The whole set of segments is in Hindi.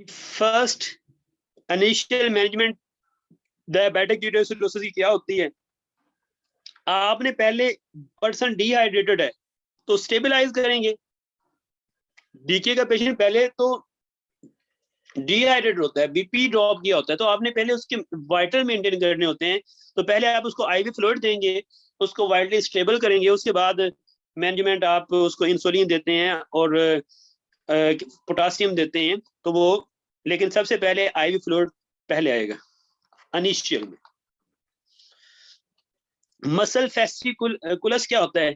फर्स्ट इनिशियल मैनेजमेंट डायबिटिक कीटोसिडोसिस की क्या होती है? आपने पहले पर्सन डिहाइड्रेटेड है तो स्टेबलाइज करेंगे। डीके का पेशेंट पहले तो डिहाइड्रेट होता है, बीपी ड्रॉप किया होता है, तो आपने पहले उसके वाइटल मेंटेन करने होते हैं। तो पहले आप उसको आईवी फ्लूइड देंगे, उसको वाइटली स्टेबल करेंगे, उसके बाद मैनेजमेंट आप उसको इंसुलिन देते हैं और पोटासियम देते हैं। तो वो लेकिन सबसे पहले आईवी फ्लूइड पहले आएगा इनिशियल में। मसल फेस्टिकुलस क्या होता है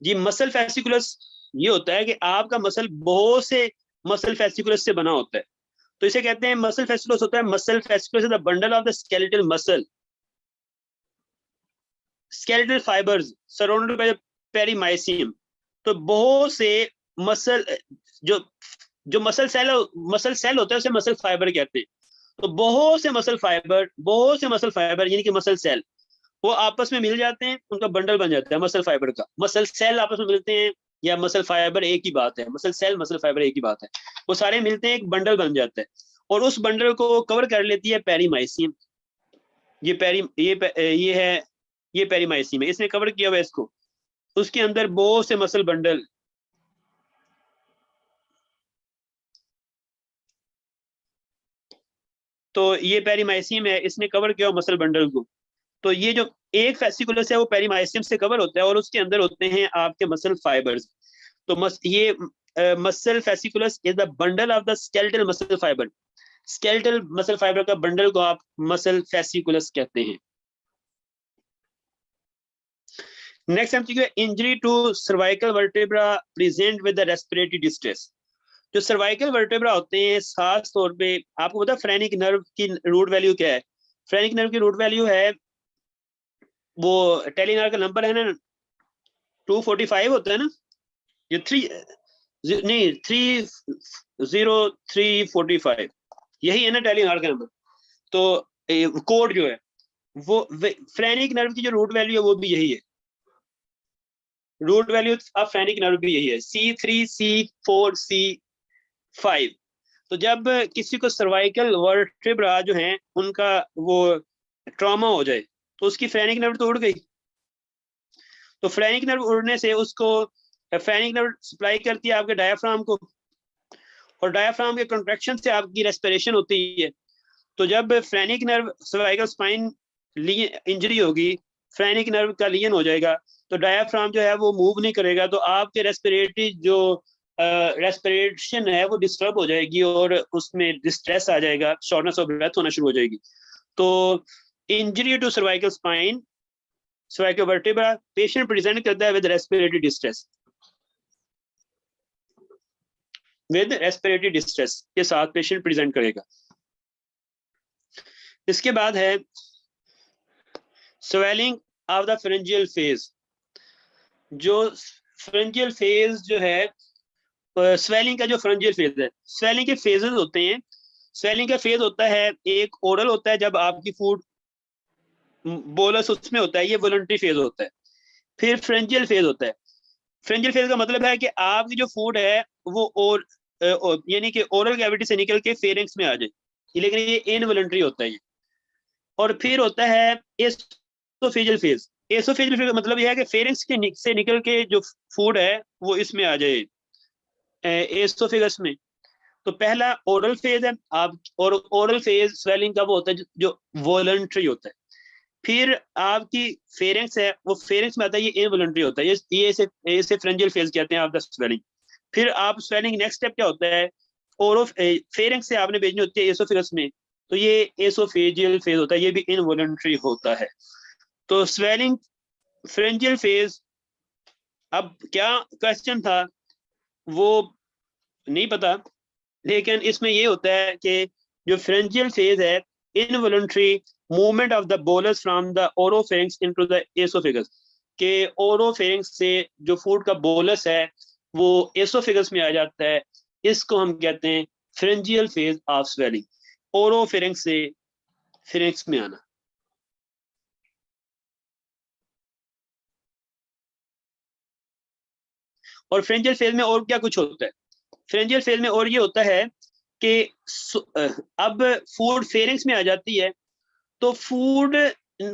जी? मसल फेस्टिकुलस ये होता है कि आपका मसल बहुत से मसल फेस्टिकुलस से बना होता है। तो इसे कहते हैं मसल फेस्टिकुलस होता है। Muscle fasciculus is the bundle of the skeletal muscle, skeletal fibres surrounded by perimysium. तो बहुत से मसल जो जो मसल सेल होता है उसे मसल फाइबर कहते हैं। तो बहुत से मसल फाइबर यानी कि मसल सेल वो आपस में मिल जाते हैं, उनका बंडल बन जाता है मसल फाइबर का। मसल सेल आपस में मिलते हैं या मसल फाइबर एक ही बात है, मसल सेल मसल फाइबर एक ही बात है। वो सारे मिलते हैं, एक बंडल बन जाता है और उस बंडल को कवर कर लेती है पेरीमाइसियम। ये पेरी ये है, ये पेरीमाइसियम है, इसने कवर किया हुआ है इसको। उसके अंदर बहुत से मसल बंडल, तो ये पेरीमाइसियम है, इसने कवर किया हुआ मसल बंडल को। तो ये जो एक फेसिकुलस है वो पेरीमाइसियम से कवर होता है और उसके अंदर होते हैं आपके मसल फाइबर्स। तो ये muscle fasciculus is the bundle of the skeletal muscle fibre. Skeletal muscle fibre का बंडल को आप मसल फेसिकुलस कहते हैं। Next MCQ, injury to cervical vertebra present with the respiratory distress. जो सर्वाइकल वर्टेब्रा होते हैं खास तौर पे, आपको पता है फ्रेनिक नर्व की रूट वैल्यू क्या है? फ्रेनिक नर्व की रूट वैल्यू है, वो टेलीनर का नंबर है ना, 245 होता है ना, ये नहीं 30345, यही है ना टेलीनर का नंबर। तो कोड जो है वो फ्रेनिक नर्व की जो रूट वैल्यू है वो भी यही है। Root value of phrenic nerve भी यही है, C3, C4, C5। तो जब किसी को सर्वाइकल वर्टेब्रा जो है उनका वो ट्रॉमा हो जाए तो उसकी फ्रेनिक नर्व तो उड़ गई। तो फ्रेनिक नर्व उड़ने से उसको फ्रेनिक नर्व सप्लाई करती है आपके डायाफ्राम को, और डायाफ्राम के कंट्रैक्शन से आपकी रेस्पिरेशन होती है। तो जब phrenic nerve cervical spine injury होगी, फ्रेनिक नर्व का लीजन हो जाएगा, तो डायाफ्राम जो है वो मूव नहीं करेगा, तो आपके रेस्पिरेटरी जो रेस्पिरेशन है वो डिस्टर्ब हो जाएगी और उसमें डिस्ट्रेस आ जाएगा, शॉर्टनेस ऑफ ब्रेथ होना शुरू हो जाएगी। तो injury to cervical spine, cervical vertebra, patient present करता है with respiratory distress, with respiratory distress के साथ पेशेंट प्रेजेंट करेगा। इसके बाद है swallowing of the pharyngeal phase. जो फेरेंजियल फेज जो है, स्वेलिंग का जो फेरेंजियल फेज है, स्वेलिंग के फेजेस होते हैं। स्वेलिंग का फेज होता है, एक ओरल होता है जब आपकी फूड बोलस उसमें होता है, ये वॉलंटरी फेज होता है। फिर फ्रेंजियल फेज होता है। फ्रेंजियल फेज का मतलब है कि आपकी जो फूड है वो और यानी कि ओरल कैविटी से निकल के फेरिंग्स में आ जाए, लेकिन ये इनवॉलंटरी होता है ये। और फिर होता है एसोफेजियल फेज। एसोफेजियल फेज का मतलब यह है कि फेरिंग्स के से निकल के जो फूड है वो इसमें आ जाए, एसोफेगस में। तो पहला ओरल फेज है आप, और ओरल फेज स्वेलिंग का वो होता है जो वॉलंटरी होता है। फिर आपकी फेरिंग्स है, वो फेरिंग्स में आता है, ये इनवॉलंटरी होता है, ये इसे फ्रेंजियल फेज कहते हैं ऑफ द स्वेलिंग। फिर आप स्वेलिंग नेक्स्ट स्टेप क्या होता है, ओरो फेरिंग्स से आपने भेजनी होती है एसोफेगस में, तो ये एसोफेजियल फेज होता है, ये भी इनवॉलंटरी होता है। तो स्वेलिंग, फ्रेंजियल फेज। अब क्या क्वेश्चन था वो नहीं पता, लेकिन इसमें ये होता है कि जो फ्रेंजियल फेज है, involuntary movement of the bolus from the oropharynx into the oesophagus, के ओरोफेरिंक्स से जो फूड का बोलस है वो एसोफेगस में आ जाता है। इसको हम कहते हैं फ्रेंजियल फेज ऑफ स्वेलिंग, ओरोफेरिंक्स से फेरिंक्स में आना। और फ्रेंजियल फेज में और क्या कुछ होता है? फ्रेंजियल फेज में और ये होता है कि अब फूड फेरिंग्स में आ जाती है, तो फूड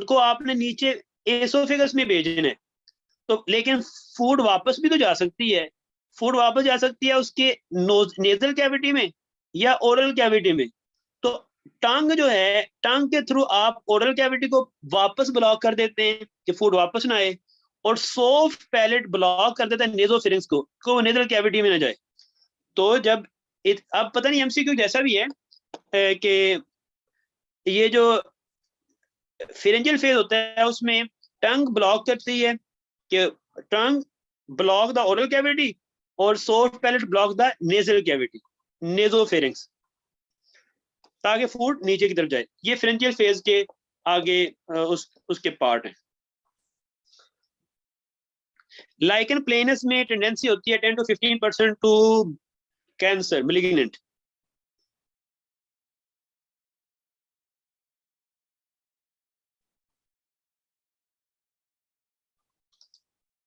को आपने नीचे एसोफेगस में भेजना है, तो लेकिन फूड वापस भी तो जा सकती है। फूड वापस जा सकती है उसके नेजल कैविटी में या ओरल कैविटी में। तो टंग जो है, टंग के थ्रू आप ओरल कैविटी को वापस ब्लॉक कर देते हैं कि फूड वापस ना आए, और सॉफ्ट पैलेट ब्लॉक कर देता है नेजोफिरिंक्स को नेजल कैविटी में ना जाए। तो जब अब पता नहीं एमसीक्यू जैसा भी है कि ये जो फेरेंजियल फेज होता है उसमें टंग ब्लॉक करती है कि tongue block the oral cavity और soft palate block the nasal cavity, nasopharynx, ताकि फूड नीचे की तरफ जाए। ये फेरेंजियल फेज के आगे उसके पार्ट है। लाइकन प्लेनस में टेंडेंसी होती है 10 to 15% टू कैंसर मैलिग्नेंट।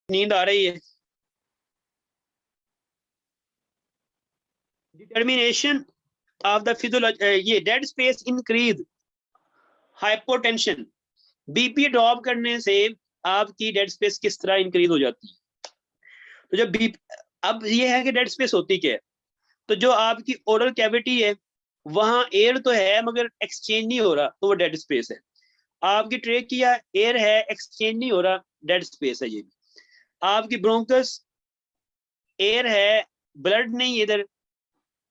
नींद आ रही है? डिटर्मिनेशन ऑफ द फिजियोलॉजी, ये dead space increase hypotension, BP drop करने से आपकी डेड स्पेस किस तरह इंक्रीज हो जाती है। तो जब बीपी, अब ये है कि डेड स्पेस होती क्या है, तो जो आपकी ओरल कैविटी है वहां एयर तो है मगर एक्सचेंज नहीं हो रहा, तो वो डेड स्पेस है। आपकी ट्रेकिया एयर है, एक्सचेंज नहीं हो रहा, डेड स्पेस है ये भी। आपकी ब्रोंकस एयर है, ब्लड नहीं है इधर,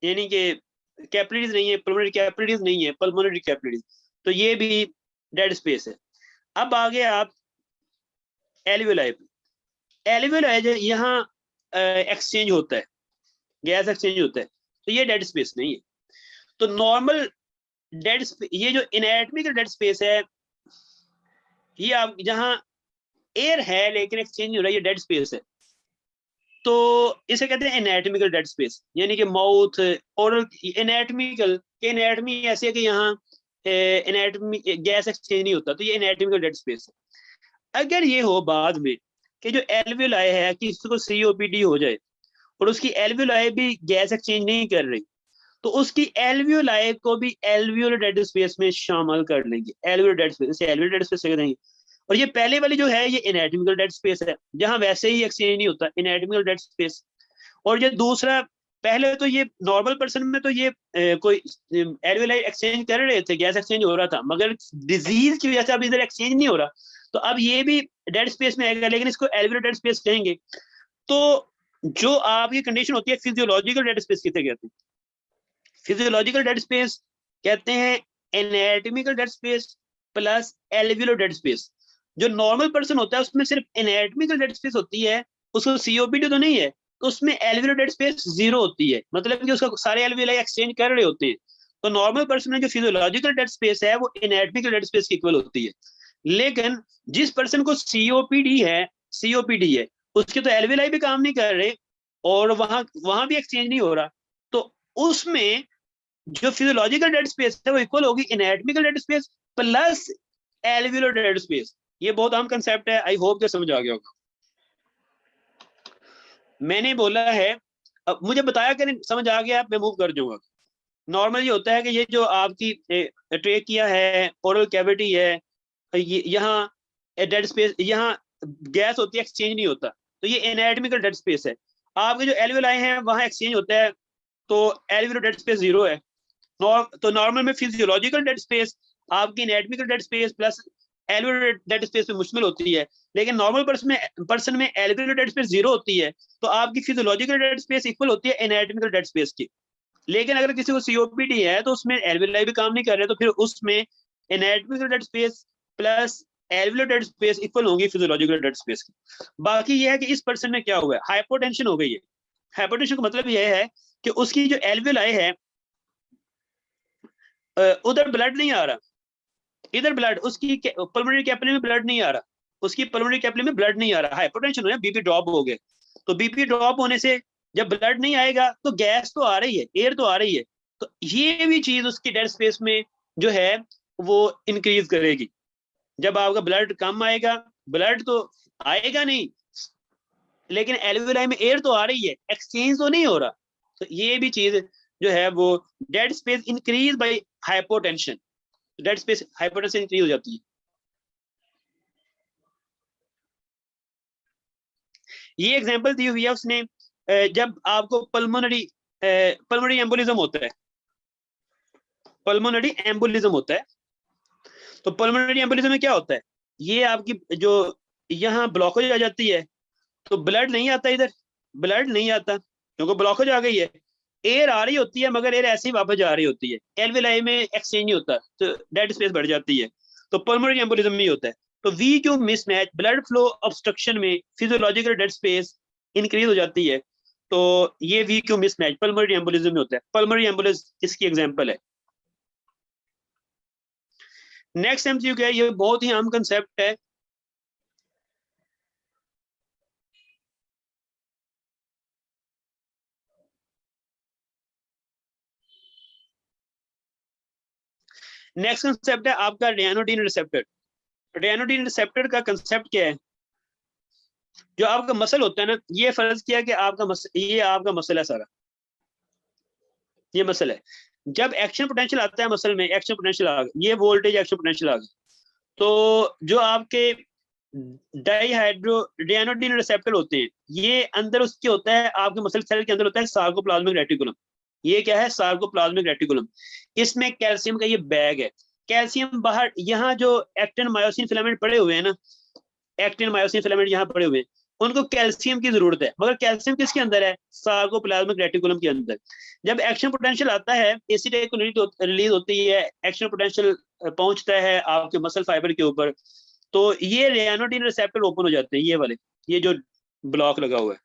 यानी कि कैपिलरीज नहीं है, पल्मोनरी कैपिलरीज नहीं है, पल्मोनरी कैपिलरीज, तो ये भी डेड स्पेस है। अब आगे आप एल्वियोलाई पे, एल्वियोलाई यहाँ एक्सचेंज होता है, गैस एक्सचेंज होता है, तो ये डेड स्पेस नहीं है। तो नॉर्मल डेड स्पेस, ये जो एनाटॉमिकल डेड स्पेस है, ये आप जहाँ एयर है लेकिन एक्सचेंज नहीं हो रहा, ये डेड स्पेस है। तो इसे कहते हैं एनाटॉमिकल डेड स्पेस, यानी कि माउथ ओरल एनाटॉमिकल के एनाटॉमी ऐसे है कि यहाँ एनाटॉमी गैस एक्सचेंज नहीं होता, तो ये एनाटॉमिकल डेड स्पेस है। अगर ये हो बाद में कि जो एल्वियोलाई है कि इसको सीओपीडी हो जाए और उसकी एल्वियोलाई भी गैस एक्सचेंज नहीं कर रही, तो उसकी एल्वियोलाई को भी एल्वियोलर डेड स्पेस में शामिल कर लेंगे। एल्वियोलर डेड स्पेस, इसे एल्वियोलर डेड स्पेस कह देंगे। और ये पहले वाली जो है ये एनाटॉमिकल डेड स्पेस है, जहां वैसे ही एक्सचेंज नहीं होता, एनाटॉमिकल डेड स्पेस। और ये दूसरा, पहले तो ये नॉर्मल पर्सन में तो ये कोई एल्वियोलाई एक्सचेंज कर रहे थे, गैस एक्सचेंज हो रहा था, मगर डिजीज की वजह से अब इधर एक्सचेंज नहीं हो रहा, तो अब ये भी डेड स्पेस में आएगा, लेकिन इसको एल्वियोलर डेड स्पेस कहेंगे। तो जो आपकी कंडीशन होती है फिजियोलॉजिकल डेड स्पेस किसे कहते हैं? फिजियोलॉजिकल डेड स्पेस कहते हैं anatomical dead space plus alveolar dead space. जो नॉर्मल पर्सन होता है उसमें सिर्फ एनाटॉमिकल डेड स्पेस होती है, उसको सीओपीडी तो नहीं है, तो उसमें एल्वियोलर डेड स्पेस 0 होती है, मतलब कि उसका सारे एल्वियोलाई एक्सचेंज कर रहे होते हैं। तो नॉर्मल पर्सन में जो फिजियोलॉजिकल डेड स्पेस है वो एनाटॉमिकल डेड स्पेस की इक्वल होती है। लेकिन जिस पर्सन को सीओपीडी है उसके तो एल्वियोलाई भी काम नहीं कर रहे और वहां वहां भी एक्सचेंज नहीं हो रहा, तो उसमें जो फिजियोलॉजिकल डेड स्पेस है वो इक्वल होगी anatomical dead space plus alveolar dead space. ये बहुत आम कंसेप्ट है, आई होप कि समझ आ गया होगा। मैंने बोला है, अब मुझे बताया कि नहीं समझ आ गया, मैं मूव कर जाऊंगा। नॉर्मल ये होता है कि ये जो आपकी ट्रेकिया है, ओरल कैविटी है, यहाँ डेड स्पेस, यहाँ गैस होती है, एक्सचेंज नहीं होता, तो ये एनाटॉमिकल डेड स्पेस है। आपके जो एल्वियोलाई हैं वहां एक्सचेंज होता है, तो एल्वियोलर डेड स्पेस 0 है। तो नॉर्मल में फिजियोलॉजिकल डेड स्पेस आपकी anatomical dead space plus alveolar dead space पे मुश्तमिल होती है, लेकिन नॉर्मल पर्सन में एल्वियोलर डेड स्पेस 0 होती है, तो आपकी फिजियोलॉजिकल डेड स्पेस इक्वल होती है एनाटॉमिकल डेड स्पेस की। लेकिन अगर किसी को सीओपीडी है तो उसमें एल्वियोलाई भी काम नहीं कर रहे, तो फिर उसमें anatomical dead space plus alveolar dead space equal होगी फिजियोलॉजिकल डेड स्पेस की। बाकी ये है कि इस पर्सन में क्या हुआ है, हाइपोटेंशन हो गई है। हाइपोटेंशन का मतलब यह है कि उसकी जो एल्वियोलाई है उधर ब्लड नहीं आ रहा, इधर ब्लड, उसकी पल्मोनरी कैपिलरी में ब्लड नहीं आ रहा, उसकी पल्मोनरी कैपिलरी में ब्लड नहीं आ रहा, हाइपोटेंशन हो गया, बीपी ड्रॉप हो गया। तो बीपी ड्रॉप होने से जब ब्लड नहीं आएगा तो गैस तो आ रही है, एयर तो आ रही है, तो ये भी चीज उसकी डेड स्पेस में जो है वो इंक्रीज करेगी। जब आपका ब्लड कम आएगा, ब्लड तो आएगा नहीं, लेकिन एल्वियोलाई में एयर तो आ रही है, एक्सचेंज तो नहीं हो रहा, तो ये भी चीज जो है वो dead space increase by hypotension, dead space hypotension increase हो जाती है। ये एग्जांपल दी हुई है उसने, जब आपको पल्मोनरी एम्बोलिज्म होता है, पल्मोनरी एम्बोलिज्म होता है, तो पल्मोनरी एम्बोलिज्म में क्या होता है, ये आपकी जो यहाँ ब्लॉकेज आ जाती है, तो ब्लड नहीं आता इधर, ब्लड नहीं आता क्योंकि ब्लॉकेज आ गई है। एयर आ रही होती है मगर एयर ऐसे ही वापस जा रही होती है, एल्वेलाई में एक्सचेंज नहीं होता, तो डेड स्पेस बढ़ जाती है। तो पल्मोनरी एम्बोलिज्म में होता है। तो we Q mismatch, blood flow obstruction में फिजियोलॉजिकल डेड स्पेस इंक्रीज हो जाती है। तो ये we Q mismatch pulmonary embolism में होता है। पल्मोनरी एम्बोलिज्म इसकी एग्जांपल है। नेक्स्ट एमसीक्यू क्या है, ये बहुत ही आम कंसेप्ट है। नेक्स्ट कंसेप्ट है आपका रैनोडिन रिसेप्टर। रैनोडिन रिसेप्टर का कंसेप्ट क्या है, जो आपका मसल होता है ना, ये फर्ज किया कि ये आपका मसल है सारा, ये मसल है। जब एक्शन पोटेंशियल आता है मसल में, एक्शन पोटेंशियल आ गया, ये वोल्टेज एक्शन पोटेंशियल आ गया, तो जो आपके डाईहाइड्रो रैनोडिन रिसेप्टर होते हैं, ये अंदर उसके होता है, आपके मसल सेल के अंदर होता है सार्कोप्लाज्मिक रेटिकुलम। ये क्या है, सार्कोप्लाज्मिक रेटिकुलम। इसमें कैल्शियम का ये बैग है। कैल्शियम बाहर, यहाँ जो एक्टिन मायोसिन फिलामेंट पड़े हुए हैं ना, एक्टिन मायोसिन फिलामेंट यहाँ पड़े हुए हैं, उनको कैल्शियम की जरूरत है, मगर कैल्शियम किसके अंदर है, सार्कोप्लाज्मिक रेटिकुलम के अंदर। जब एक्शन पोटेंशियल आता है, एसीटेट रिलीज होती है, एक्शन पोटेंशियल पहुंचता है आपके मसल फाइबर के ऊपर, तो ये रैनोडिन रिसेप्टर ओपन हो जाते हैं, ये वाले, ये जो ब्लॉक लगा हुआ है,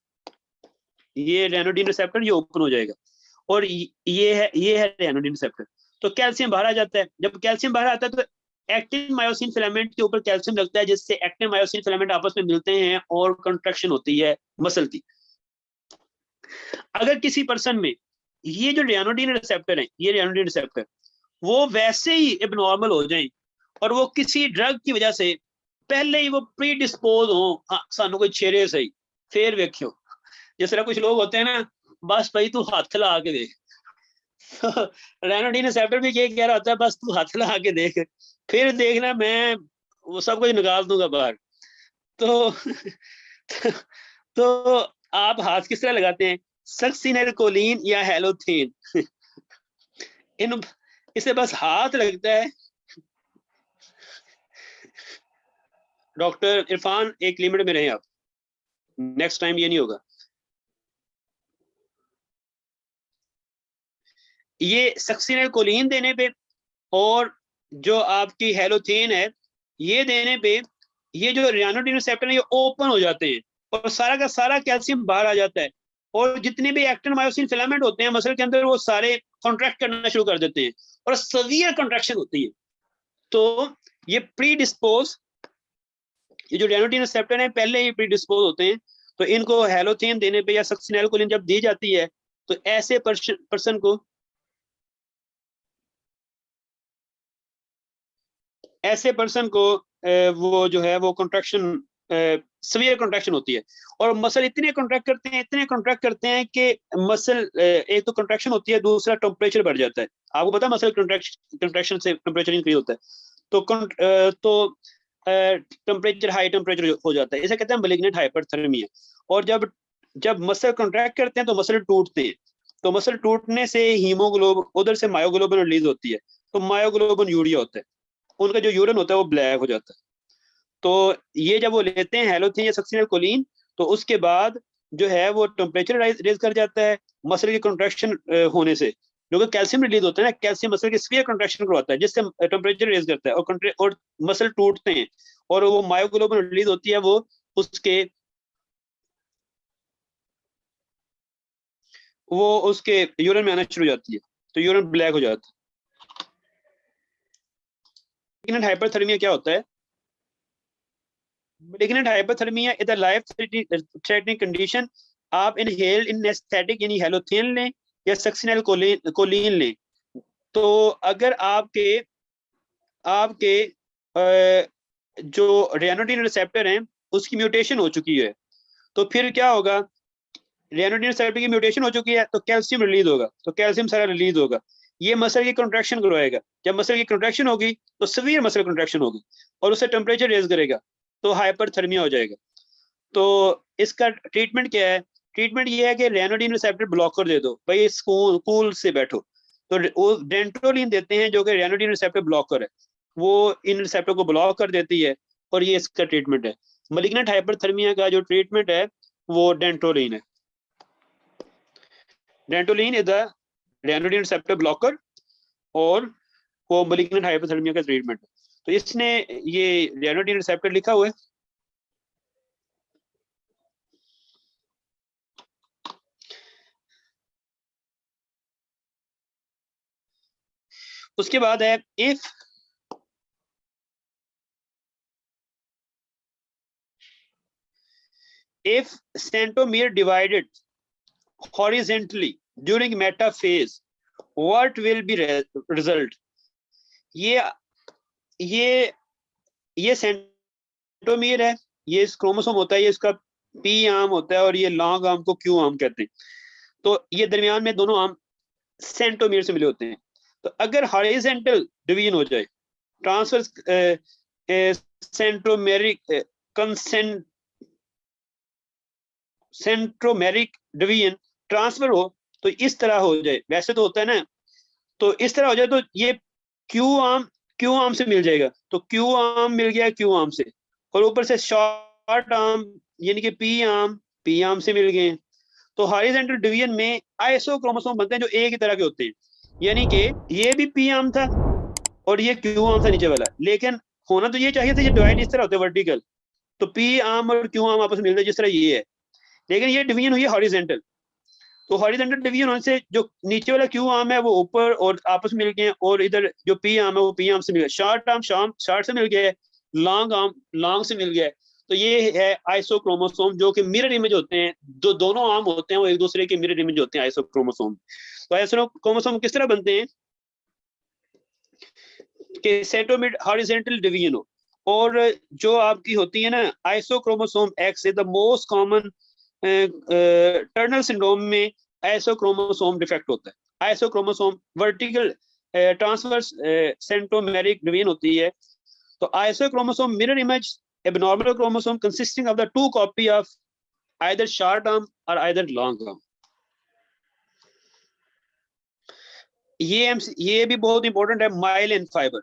ये रैनोडिन रिसेप्टर ये ओपन हो जाएगा, और ये है रैनोडिन रिसेप्टर। तो कैल्शियम बाहर आ जाता है। जब कैल्शियम बाहर आता है तो एक्टिन मायोसिन फिलामेंट के ऊपर कैल्शियम लगता है, जिससे एक्टिन मायोसिन फिलामेंट आपस में मिलते हैं और कंट्रैक्शन होती है मसल की। अगर किसी पर्सन में ये जो रैनोडिन रिसेप्टर है, ये रैनोडिन रिसेप्टर वो वैसे ही एबनॉर्मल हो जाए, और वो किसी ड्रग की वजह से पहले ही वो प्री डिस्पोज हो, हाँ सानू कोई छेड़े सही, फिर वेख्यो। जिस तरह कुछ लोग होते हैं ना, बस भाई तू हाथ ला के देख। रैनोडिन रिसेप्टर भी ये कह रहा होता है, बस तू हाथ ला के देख, फिर देखना मैं वो सब कुछ निकाल दूंगा बाहर। तो तो आप हाथ किस तरह लगाते हैं, सक्सिनेलकोलिन या हेलोथेन, इन इसे बस हाथ लगता है। डॉक्टर इरफान एक लिमिट में रहे आप, नेक्स्ट टाइम ये नहीं होगा। ये सक्सिनेलकोलिन देने पे और जो आपकी हेलोथेन है ये देने पे, ये जो रैनोडिन रिसेप्टर है ये ओपन हो जाते हैं, और सारा का सारा कैल्शियम बाहर आ जाता है, और जितने भी एक्टिन मायोसिन फिलामेंट होते हैं मसल के अंदर वो सारे कॉन्ट्रैक्ट करना शुरू कर देते हैं, और सवियर कॉन्ट्रैक्शन होती है। तो ये प्री डिस्पोज, ये जो रैनोडिन रिसेप्टर है पहले ही प्री डिस्पोज होते हैं, तो इनको हेलोथेन देने पे या सक्सिनेलकोलिन जब दी जाती है, तो ऐसे पर्सन को, ऐसे पर्सन को वो जो है वो कॉन्ट्रैक्शन, सवियर कॉन्ट्रैक्शन होती है, और मसल इतने कॉन्ट्रैक्ट करते हैं, इतने कॉन्ट्रैक्ट करते हैं कि मसल, एक तो कॉन्ट्रैक्शन होती है, दूसरा टेम्परेचर बढ़ जाता है। आपको पता है मसल कॉन्ट्रैक्शन से टेम्परेचर इंक्रीज होता है, तो टेम्परेचर, हाई टेम्परेचर हो जाता है, इसे कहते हैं मैलिग्नेंट हाइपरथर्मिया। और जब जब मसल कॉन्ट्रैक्ट करते हैं तो मसल टूटते हैं, तो मसल टूटने से हीमोग्लोबिन, उधर से मायोग्लोबिन रिलीज होती है, तो मायोग्लोबिन यूरिया होता है, उनका जो यूरिन होता है वो ब्लैक हो जाता है। तो ये जब वो लेते हैं हेलोथेन या सक्सिनेलकोलिन, तो उसके बाद जो है वो टेम्परेचर रेज कर जाता है मसल की कॉन्ट्रैक्शन होने से, जो कि कैल्शियम रिलीज होता है ना, कैल्शियम मसल की स्फीयर कॉन्ट्रैक्शन करवाता है, जिससे टेम्परेचर रेज करता है, और मसल टूटते हैं, और वो मायोग्लोबिन रिलीज होती है, वो उसके यूरिन में आना शुरू हो जाती है, तो यूरिन ब्लैक हो जाता है। हाइपरथर्मिया क्या होता है, malignant hyperthermia is a life threatening condition। आप इनहेल एनेस्थेटिक यानी हेलोथेन लें या सक्सिनेल कोलिन लें, तो अगर आपके आपके जो रैनोडिन रिसेप्टर हैं उसकी म्यूटेशन हो चुकी है, तो फिर क्या होगा, रेनोडिन रिसेप्टर की म्यूटेशन हो चुकी है तो कैल्शियम रिलीज होगा, तो कैल्शियम सारा रिलीज होगा, ये मसल की कंट्रैक्शन करवाएगा। जब मसल की कंट्रैक्शन होगी तो सीवियर मसल कंट्रैक्शन होगी और उससे टेम्परेचर रेज करेगा, तो हाइपरथर्मिया हो जाएगा। तो इसका ट्रीटमेंट क्या है? ट्रीटमेंट ये है कि रेनोडिन रिसेप्टर ब्लॉकर दे दो, भाई कूल से बैठो। तो वो डेंट्रोलिन देते हैं जो कि रेनोडिन रिसेप्टर ब्लॉकर है, वो इन रिसेप्टर को ब्लॉक कर देती है और ये इसका ट्रीटमेंट है। मलिग्नेंट हाइपरथर्मिया का जो ट्रीटमेंट है वो डेंट्रोलिन है। Dantrolene is the रेनोडिन receptor blocker और वो मलिग्नेंट हाइपरथर्मिया का ट्रीटमेंट है। तो इसने ये रेनोडिन रिसेप्टर लिखा हुआ है। उसके बाद है if centromere divided horizontally during metaphase, what will be result? ये सेंट्रोमियर है, ये इस क्रोमोसोम होता है, ये इसका पी आर्म होता है और ये लॉन्ग आर्म को क्यू आर्म कहते हैं। तो ये दरमियान में दोनों आर्म सेंट्रोमियर से मिले होते हैं। तो अगर हॉरिजॉन्टल डिवीजन हो जाए, transverse centromeric centromeric division transfer हो तो इस तरह हो जाए, वैसे तो होता है ना, तो इस तरह हो जाए तो ये क्यू आर्म से मिल जाएगा, तो क्यू आर्म मिल गया क्यू आर्म से, और ऊपर से शॉर्ट आर्म यानी कि पी आर्म से मिल गए। तो हॉरिजॉन्टल डिवीजन में आइसोक्रोमोसोम बनते हैं जो एक ही तरह के होते हैं, यानी कि ये भी पी आर्म था और ये क्यू आर्म था नीचे वाला, लेकिन होना तो ये चाहिए था ये डिवाइड इस तरह होते वर्टिकल, तो पी आर्म और क्यू आर्म आपस में मिलते जिस तरह ये है, लेकिन ये डिवीजन हुई है हॉरिजॉन्टल। तो हॉरिजॉन्टल डिवीजन होने से जो नीचे वाला क्यू आर्म है वो ऊपर और आपस में मिल गए, और इधर जो पी आर्म है वो पी आर्म से मिल गया, शॉर्ट आर्म शॉर्ट से मिल गया, लॉन्ग आर्म लॉन्ग से मिल गया। तो ये है आइसोक्रोमोसोम जो कि मिरर इमेज होते हैं, दोनों आर्म होते हैं वो एक दूसरे के मिरर इमेज होते हैं आइसोक्रोमोसोम। तो आइसोक्रोमोसोम किस तरह बनते हैं कि सेंट्रोमियर हॉरिजॉन्टल डिवीजन हो, और जो आपकी होती है ना isochromosome X is the most common Turner syndrome में आइसोक्रोमोसोम डिफेक्ट होता है। Isochromosome vertical transverse centromeric division होती है। तो isochromosome mirror image abnormal chromosome consisting of the two copy of either short arm or either long arm। ये भी बहुत इंपॉर्टेंट है, माइलिन फाइबर।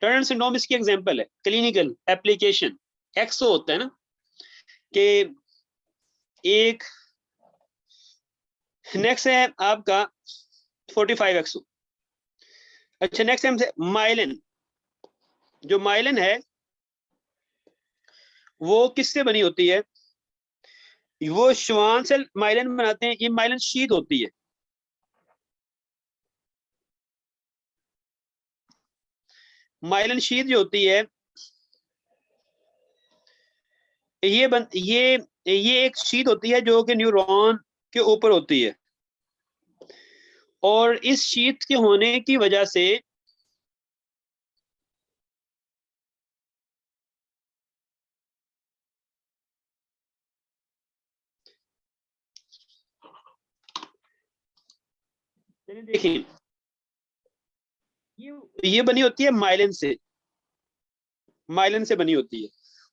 टर्नर सिंड्रोम इसकी एग्जांपल है, क्लिनिकल एप्लीकेशन एक्सो होता है ना कि एक नेक्स्ट है आपका 45 एक्सो। अच्छा नेक्स्ट टाइम से माइलिन, जो माइलिन है वो किससे बनी होती है? वो श्वान से माइलिन बनाते हैं, ये माइलिन शीट होती है। माइलिन शीट जो होती है ये एक शीट होती है जो कि न्यूरॉन के ऊपर होती है, और इस शीट के होने की वजह से देखिए ये बनी होती है माइलिन से बनी होती है,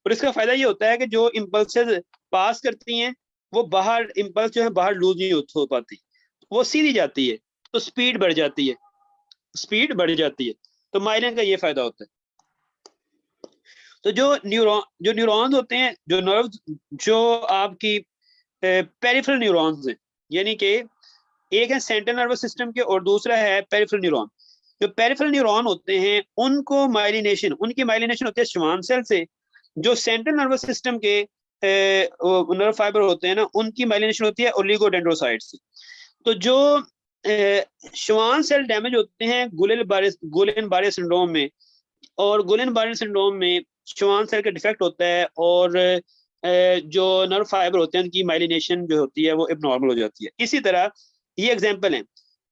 और इसका फायदा ये होता है कि जो इम्पल्सेस पास करती हैं वो बाहर, इम्पल्स जो है बाहर लूज नहीं हो पाती, वो सीधी जाती है, तो स्पीड बढ़ जाती है। तो माइलिन का ये फायदा होता है। तो जो न्यूरॉन्स होते हैं, जो नर्व, जो आपकी पेरिफेरल न्यूरॉन्स हैं, यानी कि एक है सेंट्रल नर्वस सिस्टम के और दूसरा है पेरिफेरल न्यूरॉन। जो पेरिफेरल न्यूरॉन होते हैं उनको उनकी माइलिनेशन होती है श्वान सेल से। जो सेंट्रल नर्वस सिस्टम के नर्व फाइबर होते हैं ना, उनकी माइलिनेशन होती है ओलिगोडेंड्रोसाइट से। तो जो श्वान सेल डैमेज होते हैं गुलेन बारे सिंड्रोम में, और गुलेन बारे सिंड्रोम में श्वान सेल का डिफेक्ट होता है, और जो नर्व फाइबर होते हैं उनकी माइलिनेशन जो होती है वो एबनॉर्मल हो जाती है। इसी तरह ये एग्जांपल है,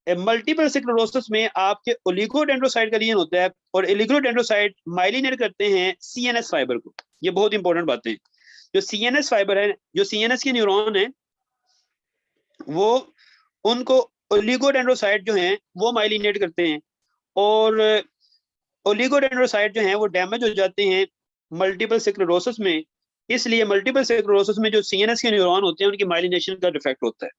मल्टीपल स्क्लेरोसिस में आपके ओलिगोडेंड्रोसाइट का रीजन होता है, और ओलिगोडेंड्रोसाइट माइलिनेट करते हैं सीएनएस फाइबर को। ये बहुत इंपॉर्टेंट बातें हैं। जो CNS फाइबर है, जो CNS के न्यूरॉन है, वो उनको ओलिगोडेंड्रोसाइट जो हैं वो माइलिनेट करते हैं, और ओलिगोडेंड्रोसाइट जो हैं वो डैमेज हो जाते हैं मल्टीपल स्क्लेरोसिस में। इसलिए मल्टीपल स्क्लेरोसिस में जो CNS के न्यूरॉन होते हैं उनकी माइलिनेशन का डिफेक्ट होता है।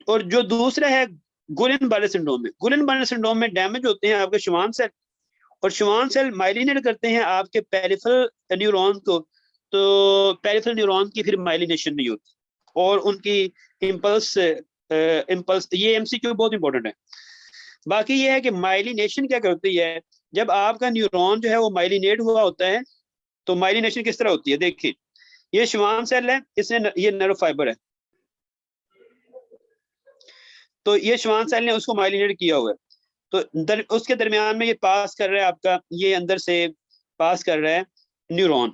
और जो दूसरा है गुलेन-बारे सिंड्रोम में, गुलेन-बारे सिंड्रोम में डैमेज होते हैं आपके श्वान सेल, और श्वान सेल माइलिनेट करते हैं आपके पेरिफेरल न्यूरॉन को, तो पेरिफेरल न्यूरॉन की फिर माइलिनेशन नहीं होती और उनकी इम्पल्स ये MCQ बहुत इंपॉर्टेंट है। बाकी ये है कि माइलिनेशन क्या करती है, जब आपका न्यूरॉन जो है वो माइलिनेट हुआ होता है, तो माइलिनेशन किस तरह होती है, देखिए ये श्वान सेल है, इसने ये नर्व फाइबर है, तो ये श्वान सेल ने उसको माइलिनेट किया हुआ है, तो उसके दरमियान में ये पास कर रहा है आपका, ये अंदर से पास कर रहा है न्यूरॉन।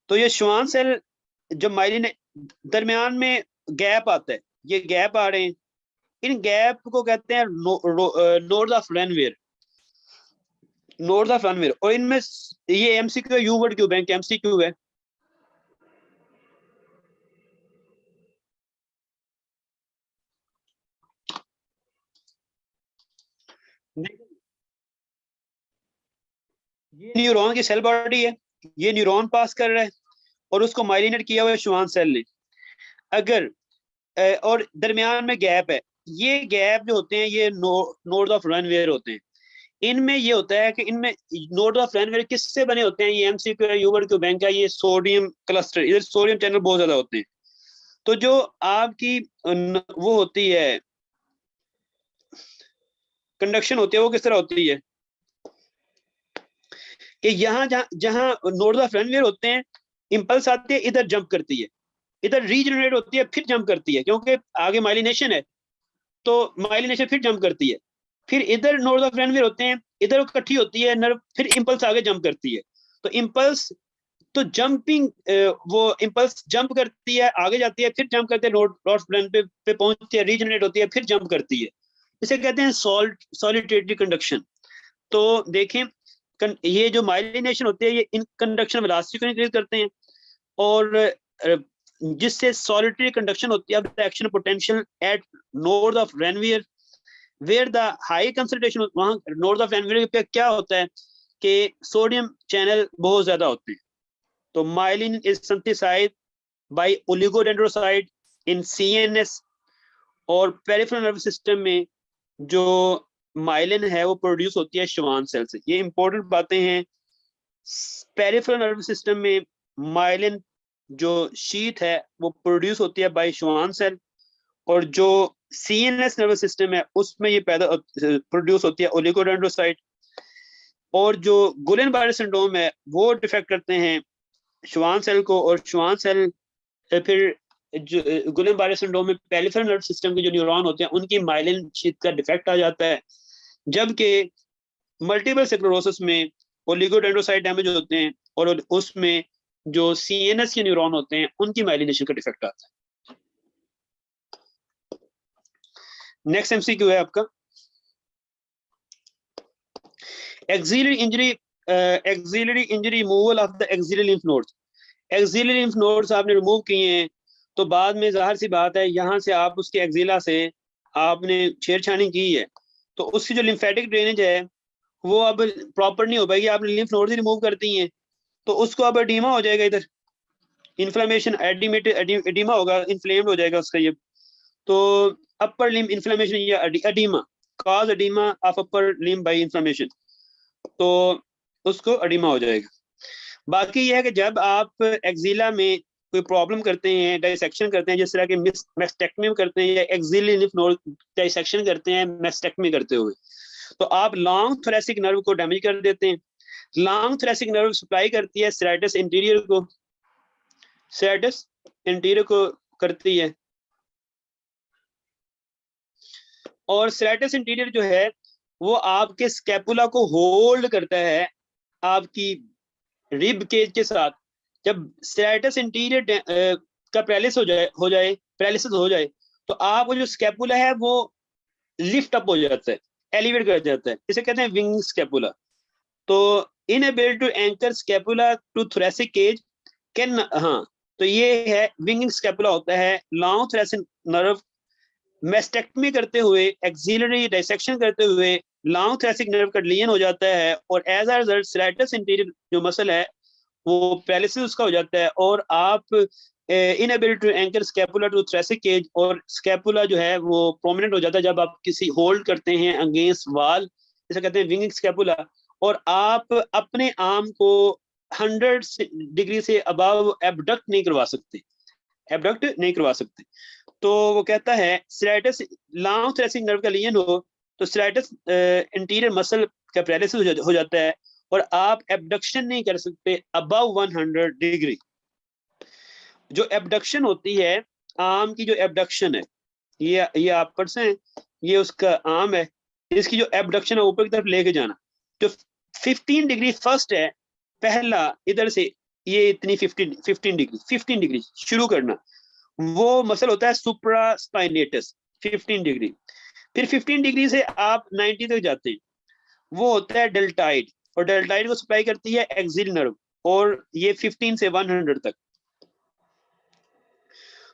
तो ये श्वान सेल जब माइलिनेट, दरमियान में गैप आता है, ये गैप आ रहे हैं, इन गैप को कहते हैं नोड ऑफ रनवेयर, नोड ऑफ रनवेयर। और इनमें ये MCQ यू वर्ड क्यों बैंक MCQ है। ये न्यूरॉन की सेल बॉडी है, ये न्यूरॉन पास कर रहा है और उसको माइलिनेट किया हुआ है श्वान सेल ने। अगर और दरमियान में गैप है, ये गैप जो होते हैं ये नोड ऑफ रनवेयर होते हैं। इनमें ये होता है कि इनमें नोड ऑफ रनवेयर किससे बने होते हैं, ये MCQ यूवर क्यू बैंक का, ये सोडियम क्लस्टर, इधर सोडियम चैनल बहुत ज्यादा होते हैं। तो जो आपकी वो होती है कंडक्शन होती है वो किस तरह होती है कि यहाँ जहां नोड ऑफ रनवेयर होते हैं, इंपल्स आती है, इधर जंप करती है, इधर रीजनरेट होती है, फिर जंप करती है, क्योंकि आगे माइलिनेशन है, तो माइलिनेशन फिर जंप करती है, फिर इधर नोड ऑफ रनवेयर होते हैं, इधर इकट्ठी होती है नर्व, फिर इंपल्स आगे जंप करती है। तो इंपल्स तो जंपिंग, वो इंपल्स जंप करती है, आगे जाती है, फिर जंप करती है, नोड ऑफ रन पे पहुंचती है, रीजनरेट होती है, फिर जंप करती है। इसे कहते हैं सॉलिटेटरी कंडक्शन। तो देखें ये जो माइलिनेशन होती है ये इन कंडक्शन वेलोसिटी को इंक्रीज करते हैं, और जिससे सॉलिटरी कंडक्शन होती है, the action potential at node of Ranvier where the high concentration, वहां नोड ऑफ रनवेयर पे क्या होता है कि सोडियम चैनल बहुत ज्यादा होते हैं। तो myelin is synthesized by oligodendrocyte in CNS, और पेरिफेरल नर्व सिस्टम में जो माइलिन है वो प्रोड्यूस होती है श्वान सेल से। ये इंपॉर्टेंट बातें हैं। पेरिफेरल नर्व सिस्टम में माइलिन जो शीट है वो प्रोड्यूस होती है बाय श्वान सेल, और जो CNS नर्वस सिस्टम है उसमें ये पैदा प्रोड्यूस होती है ओलिगोडेंड्रोसाइट। और जो गुलेन-बारे सिंड्रोम है वो डिफेक्ट करते हैं श्वान सेल को, और श्वान सेल फिर जो गुलेन-बारे सिंड्रोम में पेरिफेरल नर्व सिस्टम के जो न्यूरॉन होते हैं उनकी माइलिन शीट का डिफेक्ट आ जाता है, जबकि मल्टीपल स्क्लेरोसिस में ओलिगोडेंड्रोसाइट डैमेज होते हैं और उसमें जो CNS के न्यूरॉन होते हैं उनकी माइलिनेशन का डिफेक्ट आता है। नेक्स्ट MCQ है आपका axillary injury removal of the axillary lymph nodes. Axillary lymph nodes आपने रिमूव किए हैं, तो बाद में जाहिर सी बात है यहाँ से आप उसके एक्सिला से आपने छेड़छाड़ी की है, तो उसकी जो लिम्फेटिक ड्रेनेज है वो अब प्रॉपर नहीं हो पाएगी। आपने लिम्फ नोड्स रिमूव कर दी हैं, तो उसको अब एडिमा हो जाएगा, इधर इन्फ्लेमेशन एडिमा होगा, इन्फ्लेम्ड हो जाएगा उसका ये। तो अपर लिम्ब इन्फ्लेमेशन या oedema, cause oedema of upper limb by inflammation, तो उसको एडिमा हो जाएगा। बाकी यह है कि जब आप एक्सिला में कोई प्रॉब्लम करते हैं, डाइसेक्शन करते हैं, जिस तरह के मैस्टेक्टमी करते हैं या एक्सिलरी लिम्फ नोड डाइसेक्शन करते हैं मैस्टेक्टमी करते हुए, तो आप लॉन्ग थोरेसिक नर्व को डैमेज कर देते हैं। लॉन्ग थोरेसिक नर्व सप्लाई करती है सेरेटस इंटीरियर को, सेरेटस इंटीरियर को करती है, और सेरेटस इंटीरियर जो है वो आपके स्कैपुला को होल्ड करता है आपकी रिब केज के साथ। जब सेरेटस इंटीरियर का पैरालिसिस हो जाए तो आपको जो स्कैपुला है वो लिफ्ट अप हो जाता है, एलिवेट कर जाता है, इसे कहते हैं विंग स्कैपुला। तो unable to anchor scapula to thoracic cage can, हाँ, तो ये है विंगिंग स्कैपुला होता है लॉन्ग थोरेसिक नर्व मेस्टेक्टमी करते हुए, एक्सिलरी डाइसेक्शन करते हुए लॉन्ग थोरेसिक नर्व का डिलीजन हो जाता है, और as a result serratus interior जो मसल है वो पैरालिसिस उसका हो जाता है, और आप inability to anchor scapula to thoracic cage, और स्कैपुला जो है वो प्रोमिनेंट हो जाता है जब आप किसी होल्ड करते हैं अगेंस्ट वाल, जैसे कहते हैं विंगिंग स्कैपुला, और आप अपने आर्म को 100 डिग्री से अबव एबडक्ट नहीं करवा सकते, एबडक्ट नहीं करवा सकते। तो वो कहता है सेरेटस लॉन्ग थोरेसिक नर्व का लीजन हो तो सेरेटस इंटीरियर मसल का पैरालिसिस हो जाता है, और आप एबडक्शन नहीं कर सकते अबव 100 डिग्री। जो एबडक्शन होती है, आर्म की जो एबडक्शन है, ये आप पर से ये उसका आर्म है, इसकी जो एबडक्शन है ऊपर की तरफ लेके जाना, जो 15 डिग्री फर्स्ट है पहला इधर से, ये इतनी 15 डिग्री शुरू करना, वो मसल होता है सुप्रास्पाइनेटस 15 डिग्री। फिर 15 डिग्री से आप 90 तक जाते हैं, वो होता है डेल्टाइड, और डेल्टाइड को सप्लाई करती है एक्सिल नर्व, और ये 15 से 100 तक।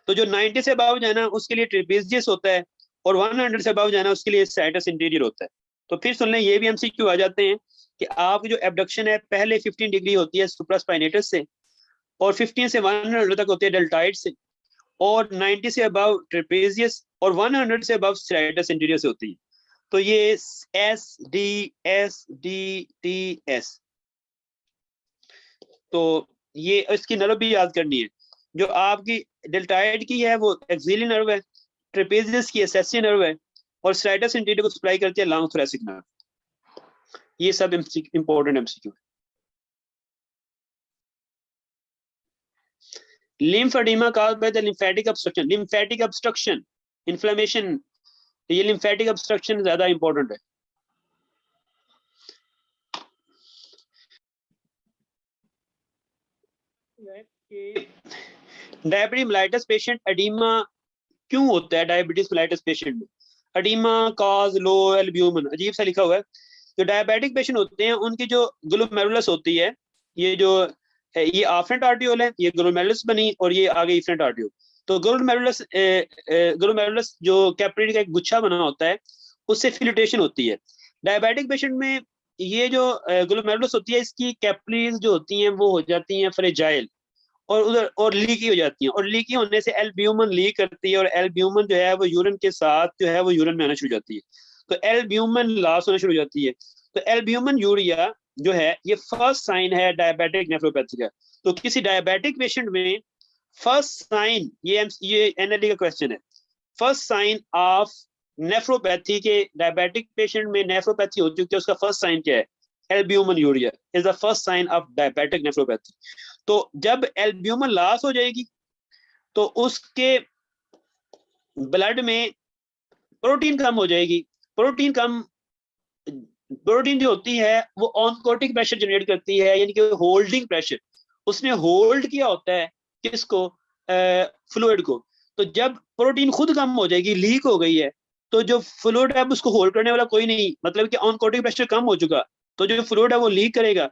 तो जो 90 से अबव जाना उसके लिए ट्रेपेजियस होता है, और 100 से अबव जाना उसके लिए सेरेटस इंटीरियर होता है। तो फिर सुन लें, ये भी एमसीक्यू आ जाते हैं कि आपकी जो एबडक्शन है पहले 15 डिग्री होती है सुप्रास्पाइनेटस से, और 15 से 100 तक होती है डेल्टाइड से, और 90 से अबव ट्रेपेजियस, और 100 से अबव सेरेटस इंटीरियर से होती है। तो ये एस डी टी एस, तो ये इसकी नर्व भी याद करनी है। जो आपकी डेल्टाइड की है वो एक्सिलियरी नर्व है, ट्रेपेजियस की एसेसियल नर्व है, और सेरेटस इंटीरियर को सप्लाई करती है लॉन्ग थोरेसिक नर्व। ये सब इंपॉर्टेंट एमसीक्यू है। Lymphoedema caused by the lymphatic obstruction, lymphatic obstruction, inflammation, ये lymphatic obstruction ज्यादा इंपॉर्टेंट है। डायबिटीज मेलाइटस पेशेंट एडिमा क्यों होता है? डायबिटीज मेलाइटस पेशेंट में एडिमा कॉज लो एल्ब्यूमिन, अजीब सा लिखा हुआ है। जो डायबिटिक पेशेंट होते हैं उनकी जो ग्लोमेरुलस होती है, ये जो है ये आफ्रेंट आर्टियोल है, ये ग्लोमेरुलस बनी और ये आगे इफरेंट आर्टियोल। तो ग्लोमेरुलस जो कैपिलरी का एक गुच्छा बना होता है उससे फिल्ट्रेशन होती है। डायबिटिक पेशेंट में ये जो ग्लोमेरुलस होती है इसकी कैपिलरीज जो होती हैं वो हो जाती हैं फ्रेजाइल, और उधर और लीकी हो जाती हैं, और लीकी होने से एल्ब्यूमिन लीक करती है, और एल्ब्यूमिन जो है वो यूरिन के साथ जो है वो यूरिन में आना शुरू हो जाती है, तो एल्ब्यूमिन लॉस होना शुरू हो जाती है। तो एल्ब्यूमिन यूरिया जो है ये फर्स्ट साइन है डायबिटिक नेफ्रोपैथी का। तो किसी डायबिटिक पेशेंट में फर्स्ट साइन, ये एनएलडी का क्वेश्चन है, फर्स्ट साइन ऑफ नेफ्रोपैथी के डायबिटिक पेशेंट में नेफ्रोपैथी हो चुकी है, उसका फर्स्ट साइन क्या है? Albuminuria is the first sign of diabetic nephropathy. तो जब एल्ब्यूमिन लॉस हो जाएगी तो उसके ब्लड में प्रोटीन कम हो जाएगी। प्रोटीन जो होती है वो ऑनकोटिक प्रेशर जनरेट करती है, यानी कि होल्डिंग प्रेशर। उसने होल्ड किया होता है किसको? फ्लूइड को। तो जब प्रोटीन खुद कम हो जाएगी, लीक हो गई है, तो जो फ्लूइड है उसको होल्ड करने वाला कोई नहीं, मतलब कि ऑनकोटिक प्रेशर कम हो चुका, तो जो फ्लूइड है वो लीक करेगा,